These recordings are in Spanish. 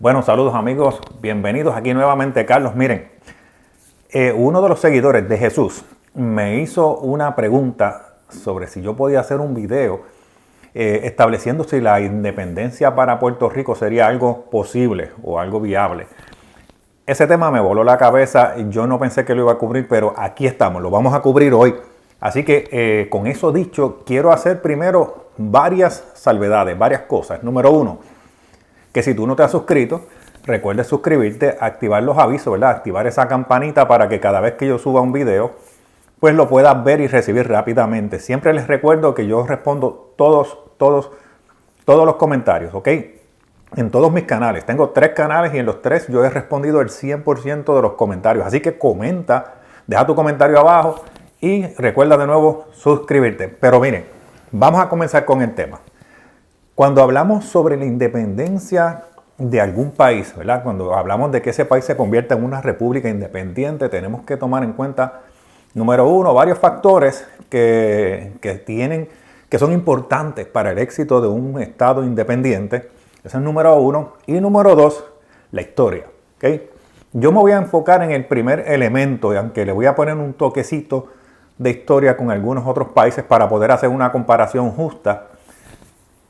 Bueno, saludos amigos, bienvenidos aquí nuevamente Carlos. Miren, uno de los seguidores de Jesús me hizo una pregunta sobre si yo podía hacer un video estableciendo si la independencia para Puerto Rico sería algo posible o algo viable. Ese tema me voló la cabeza, yo no pensé que lo iba a cubrir, pero aquí estamos, lo vamos a cubrir hoy. Así que con eso dicho, quiero hacer primero varias salvedades, varias cosas. Número uno, que si tú no te has suscrito, recuerda suscribirte, activar los avisos, ¿verdad? Activar esa campanita para que cada vez que yo suba un video, pues lo puedas ver y recibir rápidamente. Siempre les recuerdo que yo respondo todos los comentarios, ¿ok? En todos mis canales. Tengo 3 canales y en los 3 yo he respondido el 100% de los comentarios. Así que comenta, deja tu comentario abajo y recuerda de nuevo suscribirte. Pero miren, vamos a comenzar con el tema. Cuando hablamos sobre la independencia de algún país, ¿verdad? Cuando hablamos de que ese país se convierta en una república independiente, tenemos que tomar en cuenta, número uno, varios factores que son importantes para el éxito de un Estado independiente. Ese es número uno. Y número dos, la historia. ¿Okay? Yo me voy a enfocar en el primer elemento, aunque le voy a poner un toquecito de historia con algunos otros países para poder hacer una comparación justa.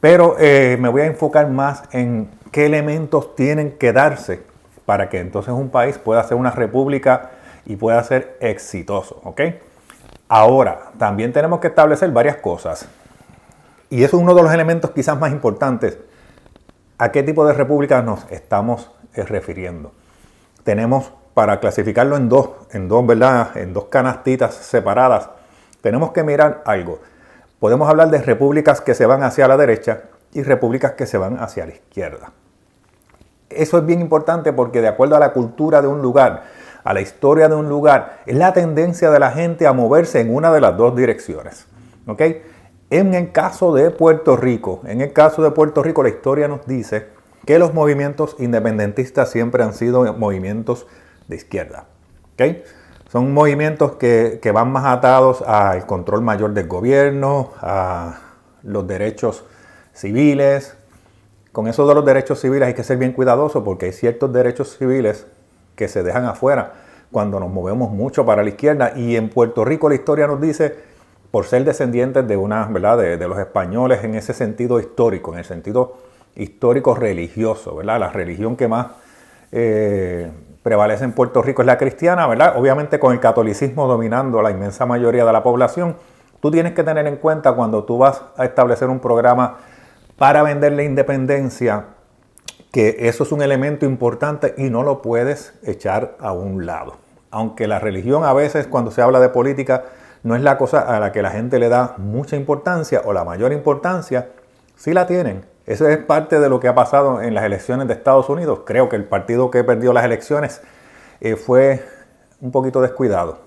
Pero me voy a enfocar más en qué elementos tienen que darse para que entonces un país pueda ser una república y pueda ser exitoso. ¿Ok? Ahora, también tenemos que establecer varias cosas. Y eso es uno de los elementos quizás más importantes. ¿A qué tipo de república nos estamos refiriendo? Tenemos, para clasificarlo en dos, ¿verdad? En dos canastitas separadas, tenemos que mirar algo. Podemos hablar de repúblicas que se van hacia la derecha y repúblicas que se van hacia la izquierda. Eso es bien importante porque de acuerdo a la cultura de un lugar, a la historia de un lugar, es la tendencia de la gente a moverse en una de las dos direcciones. ¿Ok? En el caso de Puerto Rico, la historia nos dice que los movimientos independentistas siempre han sido movimientos de izquierda. ¿Ok? Son movimientos que van más atados al control mayor del gobierno, a los derechos civiles. Con eso de los derechos civiles hay que ser bien cuidadoso porque hay ciertos derechos civiles que se dejan afuera cuando nos movemos mucho para la izquierda. Y en Puerto Rico la historia nos dice, por ser descendientes de ¿verdad? De los españoles en ese sentido histórico, en el sentido histórico religioso, ¿verdad? La religión que más prevalece en Puerto Rico es la cristiana, ¿verdad? Obviamente con el catolicismo dominando a la inmensa mayoría de la población. Tú tienes que tener en cuenta cuando tú vas a establecer un programa para vender la independencia, que eso es un elemento importante y no lo puedes echar a un lado. Aunque la religión a veces cuando se habla de política no es la cosa a la que la gente le da mucha importancia o la mayor importancia, sí la tienen. Eso es parte de lo que ha pasado en las elecciones de Estados Unidos. Creo que el partido que perdió las elecciones fue un poquito descuidado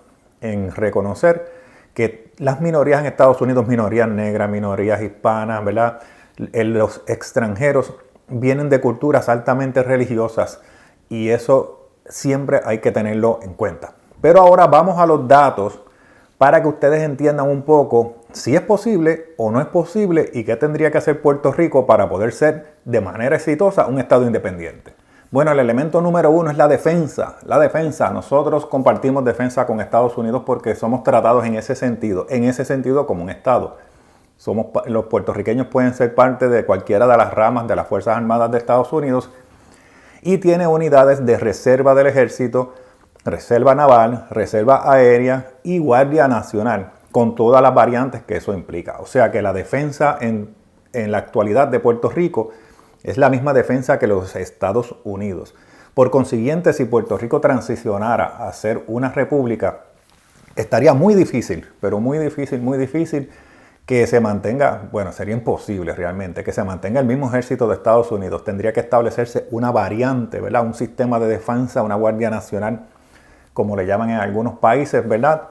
en reconocer que las minorías en Estados Unidos, minorías negras, minorías hispanas, ¿verdad? Los extranjeros vienen de culturas altamente religiosas y eso siempre hay que tenerlo en cuenta. Pero ahora vamos a los datos para que ustedes entiendan un poco si es posible o no es posible y qué tendría que hacer Puerto Rico para poder ser de manera exitosa un Estado independiente. Bueno, el elemento número uno es la defensa. La defensa, nosotros compartimos defensa con Estados Unidos porque somos tratados en ese sentido como un Estado. Los puertorriqueños pueden ser parte de cualquiera de las ramas de las Fuerzas Armadas de Estados Unidos y tiene unidades de reserva del ejército, reserva naval, reserva aérea y guardia nacional, con todas las variantes que eso implica. O sea que la defensa en la actualidad de Puerto Rico es la misma defensa que los Estados Unidos. Por consiguiente, si Puerto Rico transicionara a ser una república, estaría muy difícil, pero muy difícil que se mantenga, bueno, sería imposible realmente, que se mantenga el mismo ejército de Estados Unidos. Tendría que establecerse una variante, ¿verdad? Un sistema de defensa, una guardia nacional, como le llaman en algunos países, ¿verdad?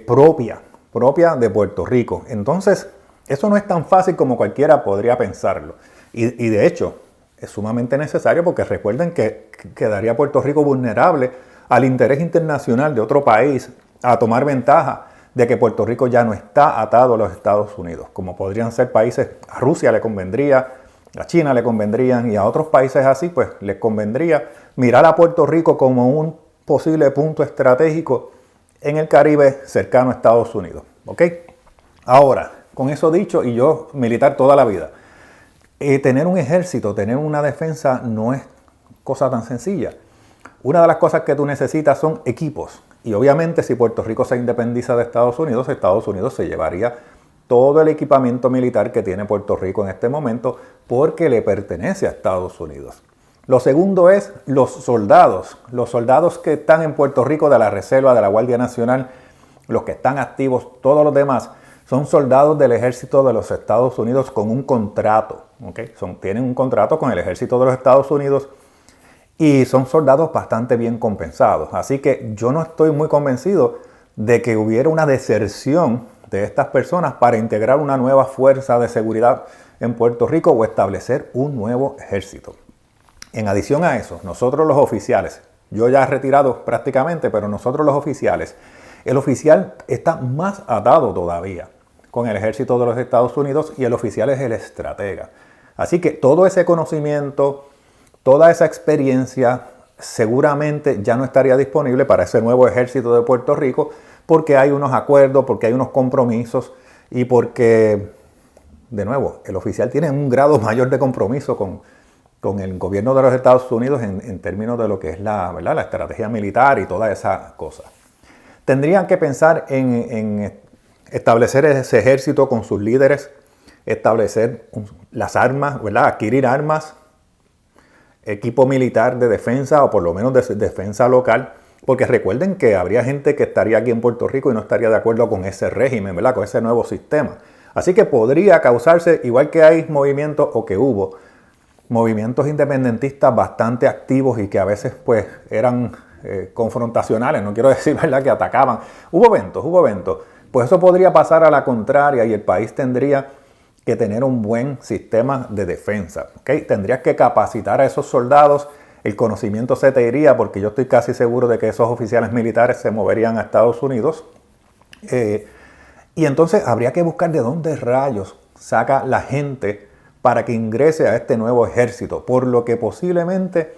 Propia de Puerto Rico. Entonces, eso no es tan fácil como cualquiera podría pensarlo. Y de hecho, es sumamente necesario porque recuerden que quedaría Puerto Rico vulnerable al interés internacional de otro país a tomar ventaja de que Puerto Rico ya no está atado a los Estados Unidos, como podrían ser países, a Rusia le convendría, A China le convendrían y a otros países así, pues les convendría mirar a Puerto Rico como un posible punto estratégico en el Caribe cercano a Estados Unidos. ¿Ok? Ahora, con eso dicho, y yo militar toda la vida, tener un ejército, tener una defensa no es cosa tan sencilla. Una de las cosas que tú necesitas son equipos. Y obviamente si Puerto Rico se independiza de Estados Unidos se llevaría todo el equipamiento militar que tiene Puerto Rico en este momento porque le pertenece a Estados Unidos. Lo segundo es los soldados que están en Puerto Rico de la Reserva, de la Guardia Nacional, los que están activos, todos los demás, son soldados del ejército de los Estados Unidos con un contrato. ¿Okay? Tienen un contrato con el ejército de los Estados Unidos y son soldados bastante bien compensados. Así que yo no estoy muy convencido de que hubiera una deserción de estas personas para integrar una nueva fuerza de seguridad en Puerto Rico o establecer un nuevo ejército. En adición a eso, nosotros los oficiales, yo ya he retirado prácticamente, pero nosotros los oficiales, el oficial está más atado todavía con el ejército de los Estados Unidos y el oficial es el estratega. Así que todo ese conocimiento, toda esa experiencia seguramente ya no estaría disponible para ese nuevo ejército de Puerto Rico porque hay unos acuerdos, porque hay unos compromisos y porque, de nuevo, el oficial tiene un grado mayor de compromiso con el gobierno de los Estados Unidos en términos de lo que es la estrategia militar y toda esa cosa. Tendrían que pensar en establecer ese ejército con sus líderes, establecer las armas, ¿verdad? Adquirir armas, equipo militar de defensa o por lo menos de defensa local, porque recuerden que habría gente que estaría aquí en Puerto Rico y no estaría de acuerdo con ese régimen, ¿verdad? Con ese nuevo sistema. Así que podría causarse, igual que hay movimientos o que hubo movimientos independentistas bastante activos y que a veces pues eran confrontacionales, no quiero decir, ¿verdad?, que atacaban. Hubo eventos. Pues eso podría pasar a la contraria y el país tendría que tener un buen sistema de defensa. ¿Okay? Tendrías que capacitar a esos soldados, el conocimiento se te iría porque yo estoy casi seguro de que esos oficiales militares se moverían a Estados Unidos. Y entonces habría que buscar de dónde rayos saca la gente para que ingrese a este nuevo ejército, por lo que posiblemente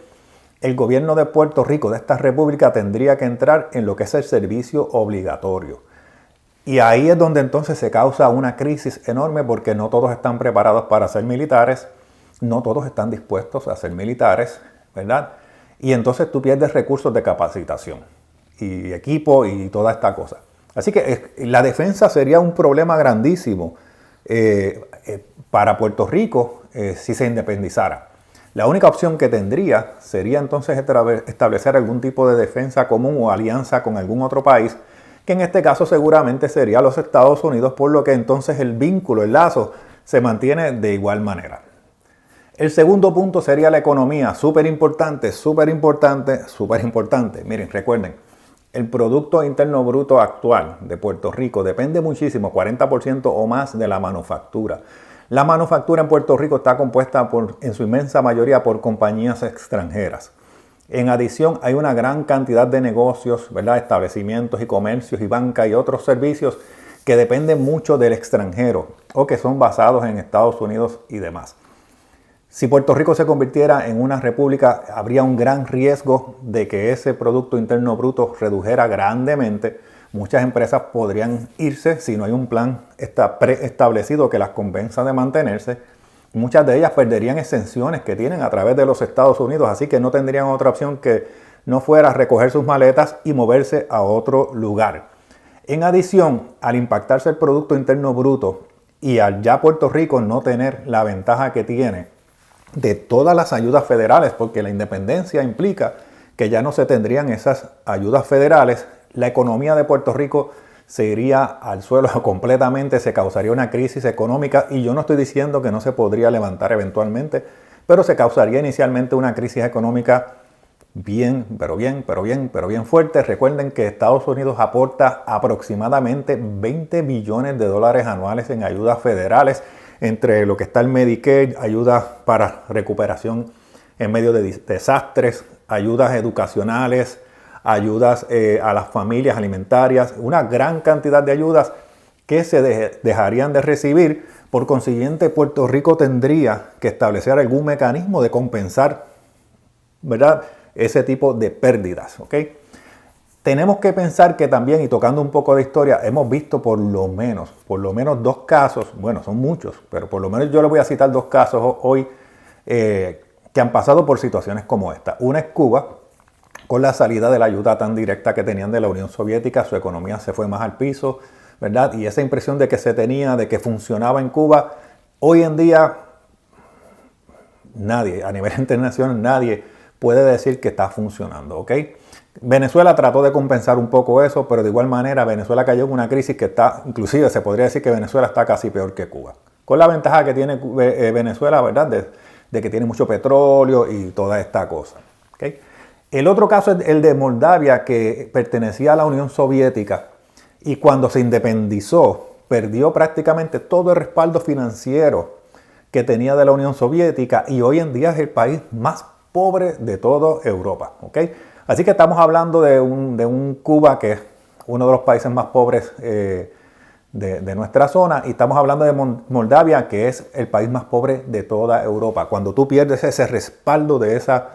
el gobierno de Puerto Rico, de esta república, tendría que entrar en lo que es el servicio obligatorio. Y ahí es donde entonces se causa una crisis enorme porque no todos están preparados para ser militares, no todos están dispuestos a ser militares, ¿verdad? Y entonces tú pierdes recursos de capacitación y equipo y toda esta cosa. Así que la defensa sería un problema grandísimo para Puerto Rico si se independizara. La única opción que tendría sería entonces establecer algún tipo de defensa común o alianza con algún otro país, que en este caso seguramente sería los Estados Unidos, por lo que entonces el vínculo, el lazo, se mantiene de igual manera. El segundo punto sería la economía, súper importante. Miren, recuerden, el Producto Interno Bruto actual de Puerto Rico depende muchísimo, 40% o más, de la manufactura. La manufactura en Puerto Rico está compuesta en su inmensa mayoría por compañías extranjeras. En adición, hay una gran cantidad de negocios, ¿verdad? Establecimientos y comercios y banca y otros servicios que dependen mucho del extranjero o que son basados en Estados Unidos y demás. Si Puerto Rico se convirtiera en una república, habría un gran riesgo de que ese Producto Interno Bruto redujera grandemente. Muchas empresas podrían irse si no hay un plan preestablecido que las convenza de mantenerse. Muchas de ellas perderían exenciones que tienen a través de los Estados Unidos, así que no tendrían otra opción que no fuera recoger sus maletas y moverse a otro lugar. En adición, al impactarse el Producto Interno Bruto y al ya Puerto Rico no tener la ventaja que tiene de todas las ayudas federales, porque la independencia implica que ya no se tendrían esas ayudas federales, la economía de Puerto Rico se iría al suelo completamente, se causaría una crisis económica y yo no estoy diciendo que no se podría levantar eventualmente, pero se causaría inicialmente una crisis económica bien fuerte. Recuerden que Estados Unidos aporta aproximadamente $20 billones anuales en ayudas federales, entre lo que está el Medicaid, ayudas para recuperación en medio de desastres, ayudas educacionales, ayudas a las familias alimentarias, una gran cantidad de ayudas que se dejarían de recibir. Por consiguiente, Puerto Rico tendría que establecer algún mecanismo de compensar, ¿verdad?, ese tipo de pérdidas, ¿ok? Tenemos que pensar que también, y tocando un poco de historia, hemos visto por lo menos 2 casos, bueno, son muchos, pero por lo menos yo les voy a citar 2 casos hoy que han pasado por situaciones como esta. Una es Cuba, con la salida de la ayuda tan directa que tenían de la Unión Soviética, su economía se fue más al piso, ¿verdad? Y esa impresión de que se tenía, de que funcionaba en Cuba, hoy en día nadie, a nivel internacional, nadie puede decir que está funcionando, ¿ok? Venezuela trató de compensar un poco eso, pero de igual manera Venezuela cayó en una crisis que está, inclusive se podría decir que Venezuela está casi peor que Cuba. Con la ventaja que tiene Venezuela, ¿verdad?, de que tiene mucho petróleo y toda esta cosa, ¿ok? El otro caso es el de Moldavia, que pertenecía a la Unión Soviética y cuando se independizó perdió prácticamente todo el respaldo financiero que tenía de la Unión Soviética y hoy en día es el país más pobre de toda Europa, ¿ok? Así que estamos hablando de un Cuba que es uno de los países más pobres de nuestra zona y estamos hablando de Moldavia, que es el país más pobre de toda Europa. Cuando tú pierdes ese respaldo de esa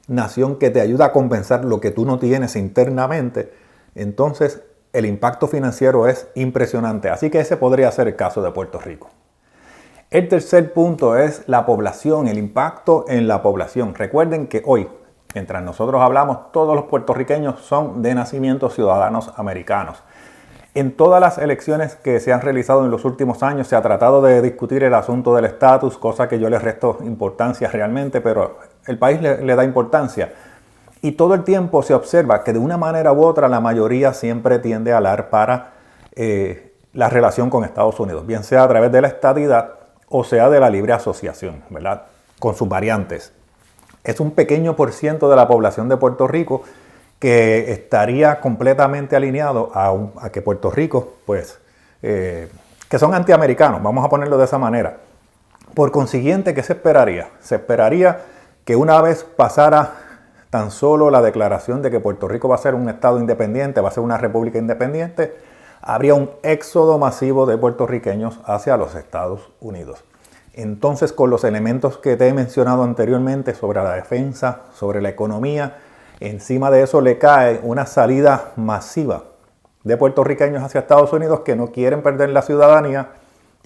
nación que te ayuda a compensar lo que tú no tienes internamente, entonces el impacto financiero es impresionante. Así que ese podría ser el caso de Puerto Rico. El tercer punto es la población, el impacto en la población. Recuerden que hoy, mientras nosotros hablamos, todos los puertorriqueños son de nacimiento ciudadanos americanos. En todas las elecciones que se han realizado en los últimos años se ha tratado de discutir el asunto del estatus, cosa que yo les resto importancia realmente, pero el país le da importancia. Y todo el tiempo se observa que de una manera u otra la mayoría siempre tiende a hablar para la relación con Estados Unidos, bien sea a través de la estadidad o sea de la libre asociación, ¿verdad?, con sus variantes. Es un pequeño por ciento de la población de Puerto Rico que estaría completamente alineado a que Puerto Rico, pues, que son antiamericanos, vamos a ponerlo de esa manera. Por consiguiente, ¿qué se esperaría? Se esperaría que una vez pasara tan solo la declaración de que Puerto Rico va a ser un estado independiente, va a ser una república independiente, habría un éxodo masivo de puertorriqueños hacia los Estados Unidos. Entonces, con los elementos que te he mencionado anteriormente sobre la defensa, sobre la economía, encima de eso le cae una salida masiva de puertorriqueños hacia Estados Unidos que no quieren perder la ciudadanía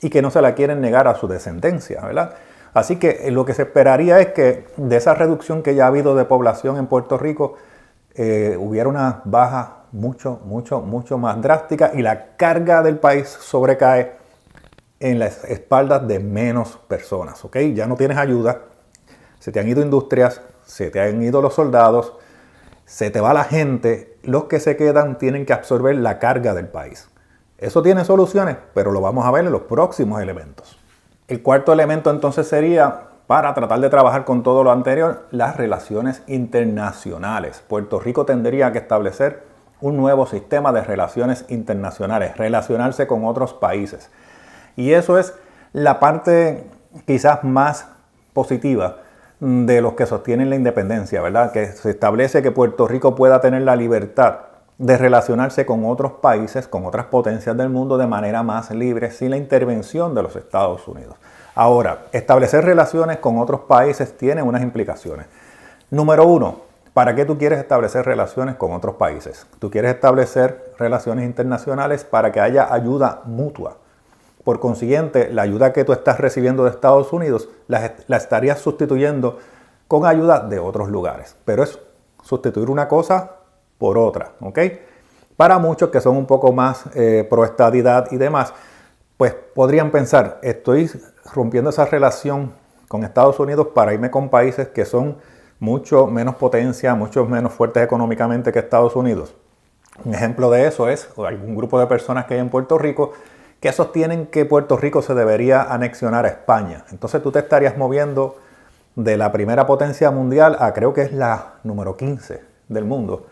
y que no se la quieren negar a su descendencia, ¿verdad? Así que lo que se esperaría es que de esa reducción que ya ha habido de población en Puerto Rico, hubiera una baja mucho más drástica y la carga del país sobrecae en las espaldas de menos personas, ¿ok? Ya no tienes ayuda, se te han ido industrias, se te han ido los soldados, se te va la gente, los que se quedan tienen que absorber la carga del país. Eso tiene soluciones, pero lo vamos a ver en los próximos elementos. El cuarto elemento entonces sería, para tratar de trabajar con todo lo anterior, las relaciones internacionales. Puerto Rico tendría que establecer un nuevo sistema de relaciones internacionales, relacionarse con otros países. Y eso es la parte quizás más positiva de los que sostienen la independencia, ¿verdad? Que se establece que Puerto Rico pueda tener la libertad de relacionarse con otros países, con otras potencias del mundo de manera más libre, sin la intervención de los Estados Unidos. Ahora, establecer relaciones con otros países tiene unas implicaciones. Número uno, ¿para qué tú quieres establecer relaciones con otros países? Tú quieres establecer relaciones internacionales para que haya ayuda mutua. Por consiguiente, la ayuda que tú estás recibiendo de Estados Unidos la estarías sustituyendo con ayuda de otros lugares. Pero es sustituir una cosa por otra, ¿ok? Para muchos que son un poco más pro estadidad y demás, pues podrían pensar, estoy rompiendo esa relación con Estados Unidos para irme con países que son mucho menos potencia, mucho menos fuertes económicamente que Estados Unidos. Un ejemplo de eso es algún grupo de personas que hay en Puerto Rico que sostienen que Puerto Rico se debería anexionar a España. Entonces tú te estarías moviendo de la primera potencia mundial a creo que es la número 15 del mundo.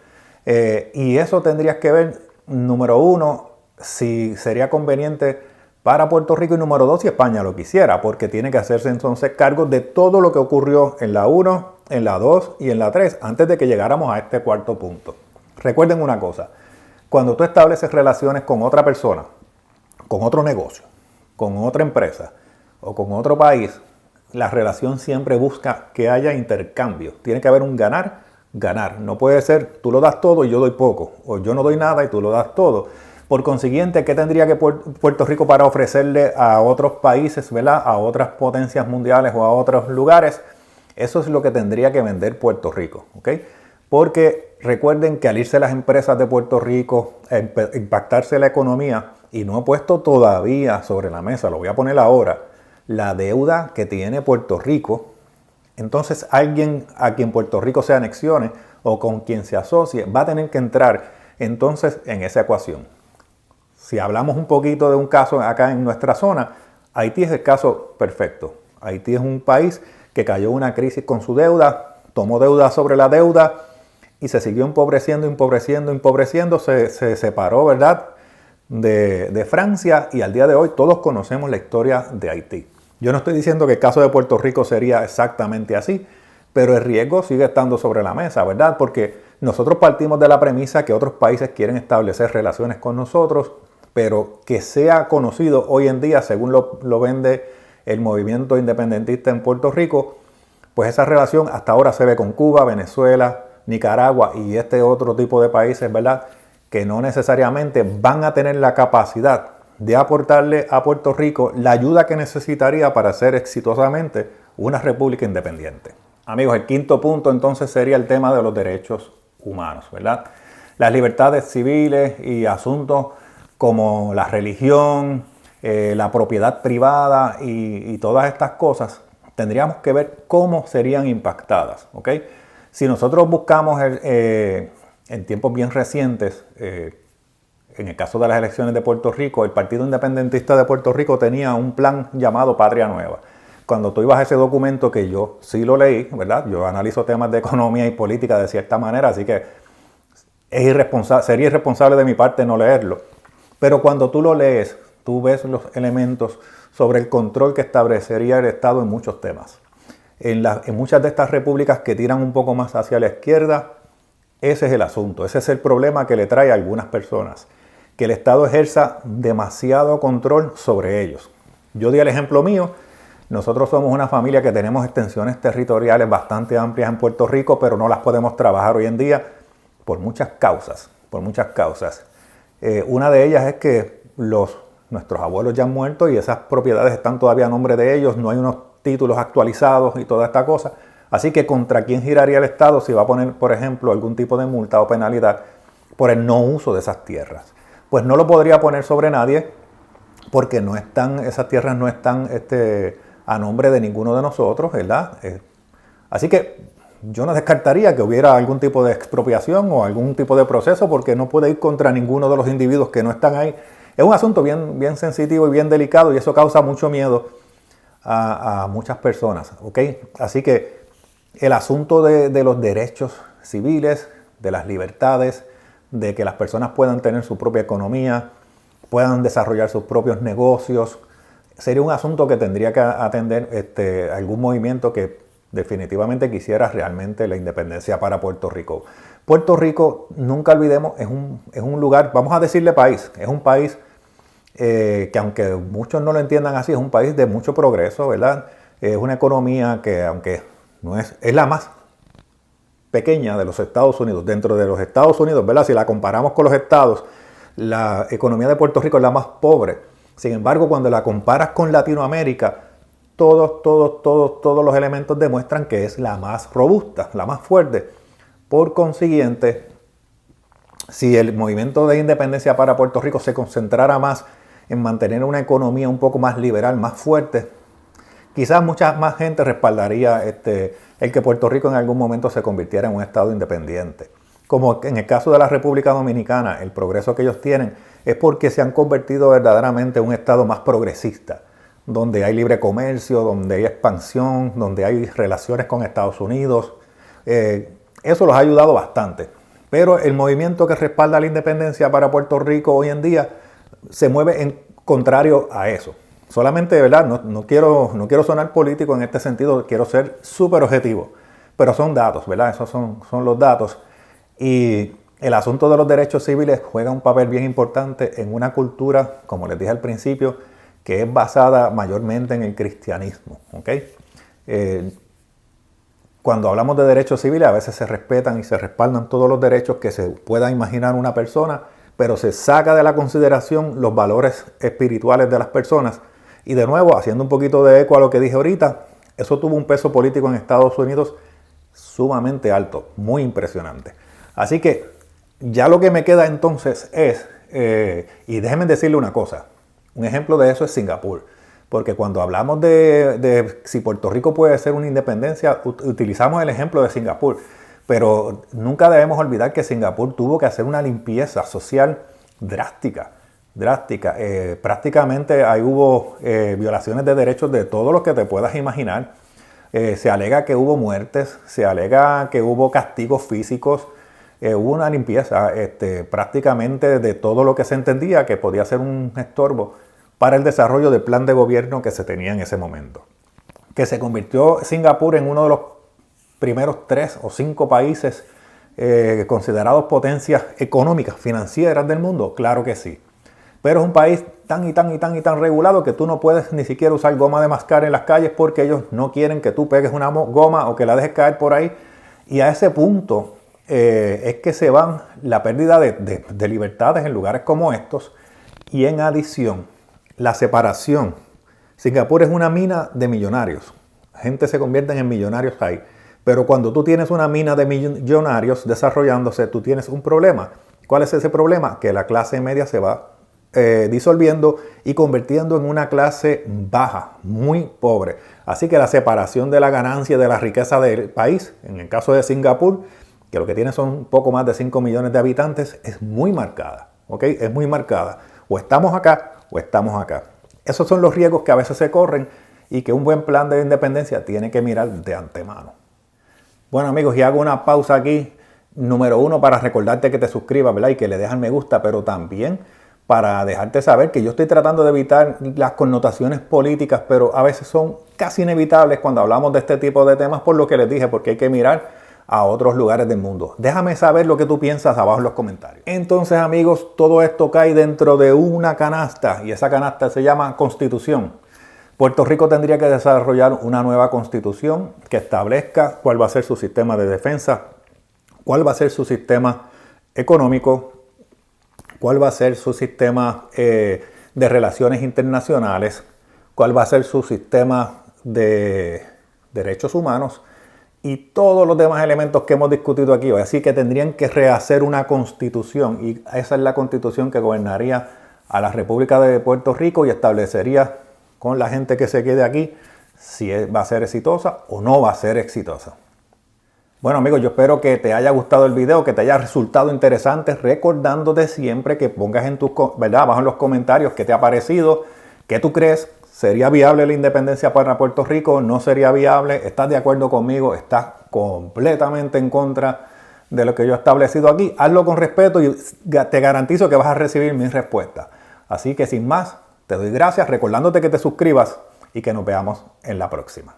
Y eso tendrías que ver, número uno, si sería conveniente para Puerto Rico y número dos, si España lo quisiera, porque tiene que hacerse entonces cargo de todo lo que ocurrió en la 1, en la 2 y en la 3 antes de que llegáramos a este cuarto punto. Recuerden una cosa, cuando tú estableces relaciones con otra persona, con otro negocio, con otra empresa o con otro país, la relación siempre busca que haya intercambio. Tiene que haber un ganar, ganar. No puede ser tú lo das todo y yo doy poco, o yo no doy nada y tú lo das todo. Por consiguiente, ¿qué tendría que Puerto Rico para ofrecerle a otros países, ¿verdad? A otras potencias mundiales o a otros lugares? Eso es lo que tendría que vender Puerto Rico, ¿ok? Porque recuerden que al irse las empresas de Puerto Rico, impactarse la economía, y no he puesto todavía sobre la mesa, lo voy a poner ahora, la deuda que tiene Puerto Rico. Entonces alguien a quien Puerto Rico se anexione o con quien se asocie va a tener que entrar entonces en esa ecuación. Si hablamos un poquito de un caso acá en nuestra zona, Haití es el caso perfecto. Haití es un país que cayó en una crisis con su deuda, tomó deuda sobre la deuda y se siguió empobreciendo, se separó, ¿verdad?, de Francia, y al día de hoy todos conocemos la historia de Haití. Yo no estoy diciendo que el caso de Puerto Rico sería exactamente así, pero el riesgo sigue estando sobre la mesa, ¿verdad? Porque nosotros partimos de la premisa que otros países quieren establecer relaciones con nosotros, pero que sea conocido hoy en día, según lo vende el movimiento independentista en Puerto Rico, pues esa relación hasta ahora se ve con Cuba, Venezuela, Nicaragua y este otro tipo de países, ¿verdad?, que no necesariamente van a tener la capacidad de aportarle a Puerto Rico la ayuda que necesitaría para ser exitosamente una república independiente. Amigos, el quinto punto entonces sería el tema de los derechos humanos, ¿verdad? Las libertades civiles y asuntos como la religión, la propiedad privada y todas estas cosas, tendríamos que ver cómo serían impactadas, ¿ok? Si nosotros buscamos en tiempos bien recientes, en el caso de las elecciones de Puerto Rico, el Partido Independentista de Puerto Rico tenía un plan llamado Patria Nueva. Cuando tú ibas a ese documento, que yo sí lo leí, ¿verdad? Yo analizo temas de economía y política de cierta manera, así que sería irresponsable de mi parte no leerlo. Pero cuando tú lo lees, tú ves los elementos sobre el control que establecería el Estado en muchos temas. En muchas de estas repúblicas que tiran un poco más hacia la izquierda, ese es el asunto, ese es el problema que le trae a algunas personas, que el Estado ejerza demasiado control sobre ellos. Yo di el ejemplo mío. Nosotros somos una familia que tenemos extensiones territoriales bastante amplias en Puerto Rico, pero no las podemos trabajar hoy en día por muchas causas, una de ellas es que nuestros abuelos ya han muerto y esas propiedades están todavía a nombre de ellos, no hay unos títulos actualizados y toda esta cosa. Así que ¿contra quién giraría el Estado si va a poner, por ejemplo, algún tipo de multa o penalidad por el no uso de esas tierras? Pues no lo podría poner sobre nadie porque esas tierras no están a nombre de ninguno de nosotros, ¿verdad? Así que yo no descartaría que hubiera algún tipo de expropiación o algún tipo de proceso porque no puede ir contra ninguno de los individuos que no están ahí. Es un asunto bien, bien sensitivo y bien delicado y eso causa mucho miedo a muchas personas, ¿ok? Así que el asunto de los derechos civiles, de las libertades, de que las personas puedan tener su propia economía, puedan desarrollar sus propios negocios, sería un asunto que tendría que atender algún movimiento que definitivamente quisiera realmente la independencia para Puerto Rico. Puerto Rico, nunca olvidemos, es un lugar, vamos a decirle país, es un país que aunque muchos no lo entiendan así, es un país de mucho progreso, ¿verdad? Es una economía que aunque no es la más pequeña de los Estados Unidos, dentro de los Estados Unidos, ¿verdad? Si la comparamos con los estados, la economía de Puerto Rico es la más pobre. Sin embargo, cuando la comparas con Latinoamérica, todos los elementos demuestran que es la más robusta, la más fuerte. Por consiguiente, si el movimiento de independencia para Puerto Rico se concentrara más en mantener una economía un poco más liberal, más fuerte, quizás mucha más gente respaldaría el que Puerto Rico en algún momento se convirtiera en un estado independiente. Como en el caso de la República Dominicana, el progreso que ellos tienen es porque se han convertido verdaderamente en un estado más progresista, donde hay libre comercio, donde hay expansión, donde hay relaciones con Estados Unidos. Eso los ha ayudado bastante. Pero el movimiento que respalda la independencia para Puerto Rico hoy en día se mueve en contrario a eso. Solamente, ¿verdad? No quiero sonar político en este sentido, quiero ser súper objetivo. Pero son datos, ¿verdad? Esos son los datos. Y el asunto de los derechos civiles juega un papel bien importante en una cultura, como les dije al principio, que es basada mayormente en el cristianismo. ¿Okay? Cuando hablamos de derechos civiles, a veces se respetan y se respaldan todos los derechos que se pueda imaginar una persona, pero se saca de la consideración los valores espirituales de las personas. Y de nuevo, haciendo un poquito de eco a lo que dije ahorita, eso tuvo un peso político en Estados Unidos sumamente alto, muy impresionante. Así que ya lo que me queda entonces es, y déjenme decirle una cosa, un ejemplo de eso es Singapur. Porque cuando hablamos de si Puerto Rico puede ser una independencia, utilizamos el ejemplo de Singapur. Pero nunca debemos olvidar que Singapur tuvo que hacer una limpieza social drástica. Prácticamente ahí hubo violaciones de derechos de todo lo que te puedas imaginar. Se alega que hubo muertes, se alega que hubo castigos físicos. Hubo una limpieza prácticamente de todo lo que se entendía que podía ser un estorbo para el desarrollo del plan de gobierno que se tenía en ese momento. Que se convirtió Singapur en uno de los primeros 3 o 5 países considerados potencias económicas, financieras del mundo, claro que sí. Pero es un país tan regulado que tú no puedes ni siquiera usar goma de mascar en las calles porque ellos no quieren que tú pegues una goma o que la dejes caer por ahí. Y a ese punto es que se van la pérdida de libertades en lugares como estos. Y en adición, la separación. Singapur es una mina de millonarios. Gente se convierte en millonarios ahí. Pero cuando tú tienes una mina de millonarios desarrollándose, tú tienes un problema. ¿Cuál es ese problema? Que la clase media se va disolviendo y convirtiendo en una clase baja, muy pobre. Así que la separación de la ganancia de la riqueza del país, en el caso de Singapur, que lo que tiene son un poco más de 5 millones de habitantes, es muy marcada. ¿Okay? Es muy marcada. O estamos acá o estamos acá. Esos son los riesgos que a veces se corren y que un buen plan de independencia tiene que mirar de antemano. Bueno amigos, y hago una pausa aquí, número 1, para recordarte que te suscribas, ¿verdad? Y que le dejes me gusta, pero también para dejarte saber que yo estoy tratando de evitar las connotaciones políticas, pero a veces son casi inevitables cuando hablamos de este tipo de temas, por lo que les dije, porque hay que mirar a otros lugares del mundo. Déjame saber lo que tú piensas abajo en los comentarios. Entonces amigos, todo esto cae dentro de una canasta y esa canasta se llama Constitución. Puerto Rico tendría que desarrollar una nueva constitución que establezca cuál va a ser su sistema de defensa, cuál va a ser su sistema económico, cuál va a ser su sistema de relaciones internacionales, cuál va a ser su sistema de derechos humanos y todos los demás elementos que hemos discutido aquí hoy. Así que tendrían que rehacer una constitución y esa es la constitución que gobernaría a la República de Puerto Rico y establecería con la gente que se quede aquí si va a ser exitosa o no va a ser exitosa. Bueno amigos, yo espero que te haya gustado el video, que te haya resultado interesante, recordándote siempre que pongas en ¿verdad? Abajo en los comentarios qué te ha parecido, qué tú crees, ¿sería viable la independencia para Puerto Rico? ¿No sería viable? ¿Estás de acuerdo conmigo? ¿Estás completamente en contra de lo que yo he establecido aquí? Hazlo con respeto y te garantizo que vas a recibir mi respuesta. Así que sin más, te doy gracias recordándote que te suscribas y que nos veamos en la próxima.